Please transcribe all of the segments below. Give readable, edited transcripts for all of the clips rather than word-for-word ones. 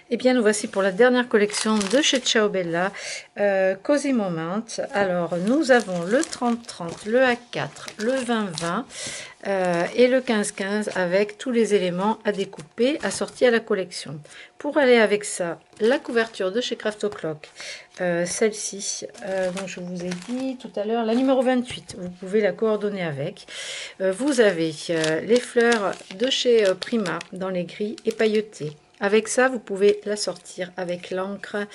Eh bien, nous voici pour la dernière collection de chez Ciao Bella, Cozy Moment. Alors, nous avons le 30-30, le A4, le 20-20 et le 15-15 avec tous les éléments à découper assortis à la collection. Pour aller avec ça, la couverture de chez Craft O'Clock, celle-ci, dont je vous ai dit tout à l'heure, la numéro 28, vous pouvez la coordonner avec. Vous avez les fleurs de chez Prima dans les gris et pailletés. Avec ça, vous pouvez la sortir avec l'encre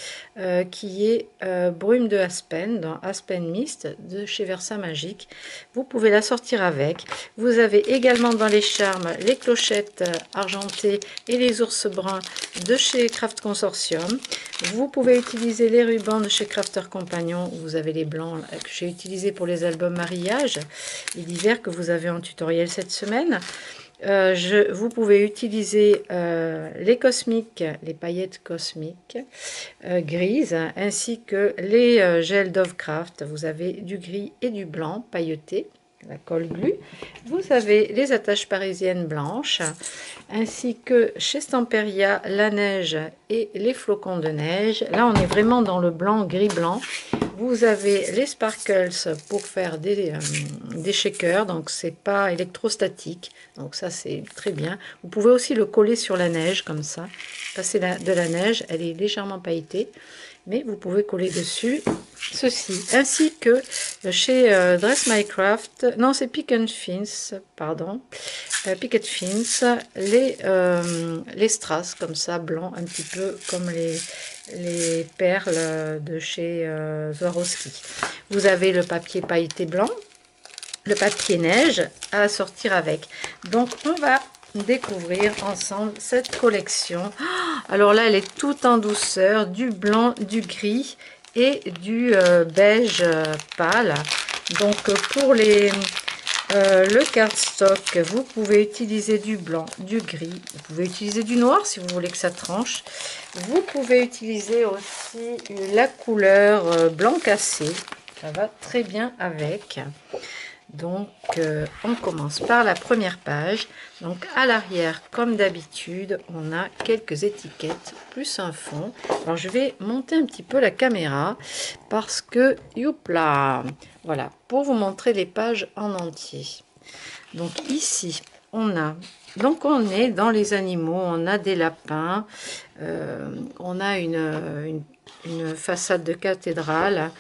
qui est brume de Aspen, dans Aspen Mist de chez Versa Magique. Vous pouvez la sortir avec. Vous avez également dans les charmes les clochettes argentées et les ours bruns de chez Craft Consortium. Vous pouvez utiliser les rubans de chez Crafter Compagnon. Vous avez les blancs que j'ai utilisés pour les albums mariage et d'hiver que vous avez en tutoriel cette semaine. Vous pouvez utiliser les cosmiques, les paillettes cosmiques grises, ainsi que les gels Dovecraft. Vous avez du gris et du blanc pailleté, la colle glue. Vous avez les attaches parisiennes blanches, ainsi que chez Stamperia, la neige et les flocons de neige. Là, on est vraiment dans le blanc, gris-blanc. Vous avez les sparkles pour faire des shakers, donc c'est pas électrostatique, donc ça c'est très bien. Vous pouvez aussi le coller sur la neige comme ça, passer de la neige, elle est légèrement pailletée, mais vous pouvez coller dessus ceci, ainsi que chez Dress My Craft, non c'est Picket Fins, pardon, Picket Fins, les strass comme ça, blancs, un petit peu comme les perles de chez Swarovski. Vous avez le papier pailleté blanc, le papier neige à sortir avec. Donc on va découvrir ensemble cette collection. Alors là elle est toute en douceur, du blanc, du gris et du beige pâle. Donc pour le cardstock, vous pouvez utiliser du blanc, du gris, vous pouvez utiliser du noir si vous voulez que ça tranche. Vous pouvez utiliser aussi la couleur blanc cassé, ça va très bien avec. Donc on commence par la première page. Donc à l'arrière, comme d'habitude, on a quelques étiquettes plus un fond. Alors je vais monter un petit peu la caméra parce que youpla, voilà, pour vous montrer les pages en entier. Donc ici on a, donc on est dans les animaux, on a des lapins, on a une façade de cathédrale.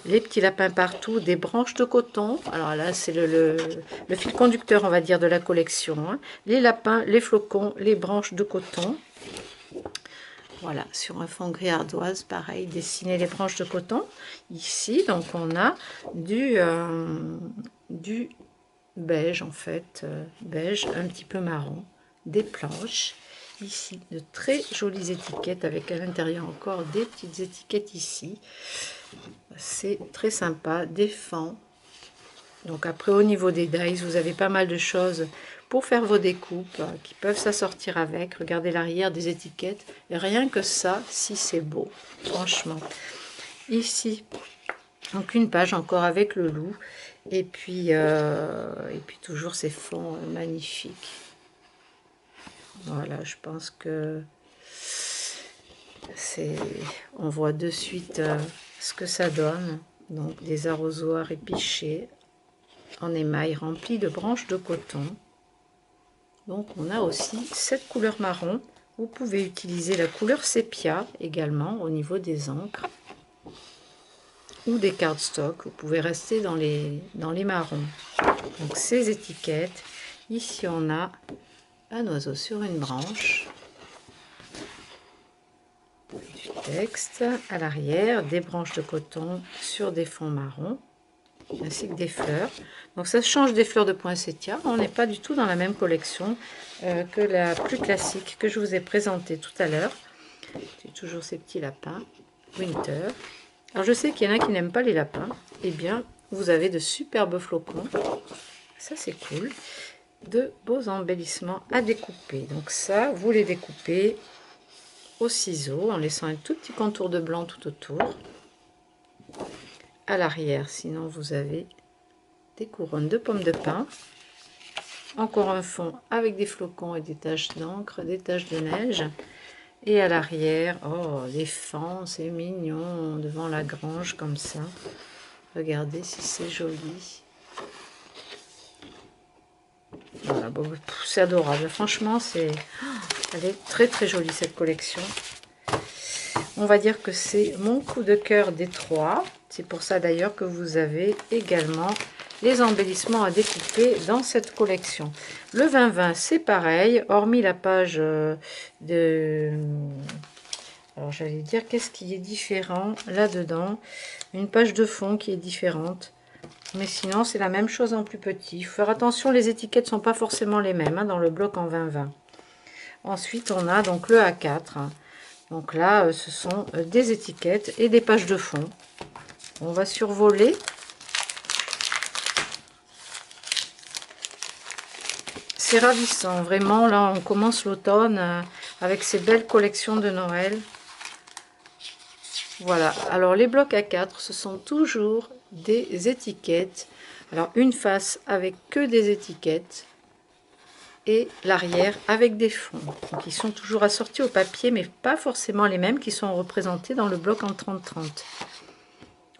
Les petits lapins partout, des branches de coton. Alors là, c'est le fil conducteur, on va dire, de la collection. Hein. Les lapins, les flocons, les branches de coton. Voilà, sur un fond gris ardoise, pareil, dessiner les branches de coton. Ici, donc, on a du beige, en fait, beige, un petit peu marron, des planches. Ici, de très jolies étiquettes avec à l'intérieur encore des petites étiquettes ici. C'est très sympa, des fends. Donc après au niveau des dies, vous avez pas mal de choses pour faire vos découpes qui peuvent s'assortir avec. Regardez l'arrière des étiquettes. Et rien que ça, si c'est beau, franchement. Ici, donc une page encore avec le loup. Et puis toujours ces fonds magnifiques. Voilà, je pense que on voit de suite ce que ça donne. Donc des arrosoirs épichés en émail remplis de branches de coton. Donc on a aussi cette couleur marron. Vous pouvez utiliser la couleur sépia également au niveau des encres ou des cardstock. Vous pouvez rester dans les marrons. Donc ces étiquettes. Ici on a un oiseau sur une branche. Du texte à l'arrière, des branches de coton sur des fonds marrons, ainsi que des fleurs. Donc ça change des fleurs de poinsettia. On n'est pas du tout dans la même collection que la plus classique que je vous ai présentée tout à l'heure. C'est toujours ces petits lapins winter. Alors je sais qu'il y en a qui n'aiment pas les lapins. Eh bien, vous avez de superbes flocons. Ça c'est cool. De beaux embellissements à découper. Donc ça, vous les découpez au ciseau en laissant un tout petit contour de blanc tout autour. À l'arrière, sinon vous avez des couronnes de pommes de pin. Encore un fond avec des flocons et des taches d'encre, des taches de neige. Et à l'arrière, oh, les fans, c'est mignon, devant la grange comme ça. Regardez si c'est joli. Voilà, bon, c'est adorable. Franchement, elle est très très jolie cette collection. On va dire que c'est mon coup de cœur des 3. C'est pour ça d'ailleurs que vous avez également les embellissements à découper dans cette collection. Le 20-20, c'est pareil, hormis la page de... Alors j'allais dire, qu'est-ce qui est différent là-dedans? Une page de fond qui est différente. Mais sinon, c'est la même chose en plus petit. Il faut faire attention, les étiquettes ne sont pas forcément les mêmes hein, dans le bloc en 20-20. Ensuite, on a donc le A4. Donc là, ce sont des étiquettes et des pages de fond. On va survoler. C'est ravissant, vraiment. Là, on commence l'automne avec ces belles collections de Noël. Voilà. Alors, les blocs A4, ce sont toujours des étiquettes. Alors, une face avec que des étiquettes et l'arrière avec des fonds. Donc, ils sont toujours assortis au papier, mais pas forcément les mêmes qui sont représentés dans le bloc en 30-30.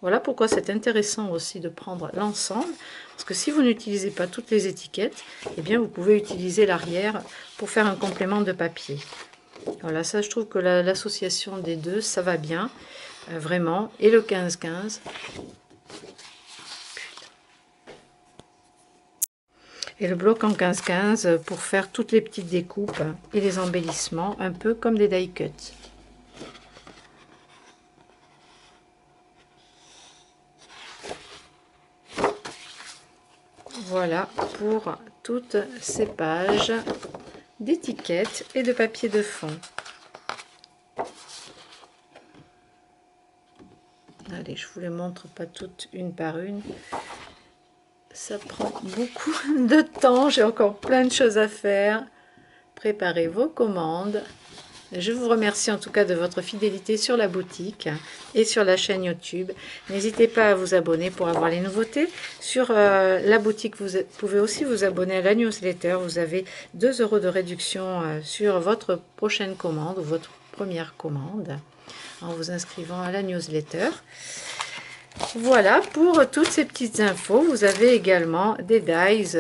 Voilà pourquoi c'est intéressant aussi de prendre l'ensemble, parce que si vous n'utilisez pas toutes les étiquettes, eh bien vous pouvez utiliser l'arrière pour faire un complément de papier. Voilà, ça je trouve que l'association des deux, ça va bien, vraiment. Et le 15-15. Et le bloc en 15-15 pour faire toutes les petites découpes et les embellissements, un peu comme des die cuts. Voilà pour toutes ces pages d'étiquettes et de papier de fond. Allez, je vous les montre pas toutes une par une. Ça prend beaucoup de temps. J'ai encore plein de choses à faire. Préparez vos commandes. Je vous remercie en tout cas de votre fidélité sur la boutique et sur la chaîne YouTube. N'hésitez pas à vous abonner pour avoir les nouveautés. Sur la boutique, vous pouvez aussi vous abonner à la newsletter. Vous avez 2 € de réduction sur votre prochaine commande ou votre première commande en vous inscrivant à la newsletter. Voilà pour toutes ces petites infos. Vous avez également des dies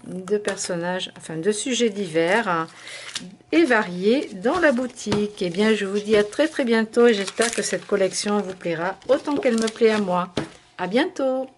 de personnages, enfin de sujets divers et variés dans la boutique. Et bien, je vous dis à très bientôt et j'espère que cette collection vous plaira autant qu'elle me plaît à moi. À bientôt!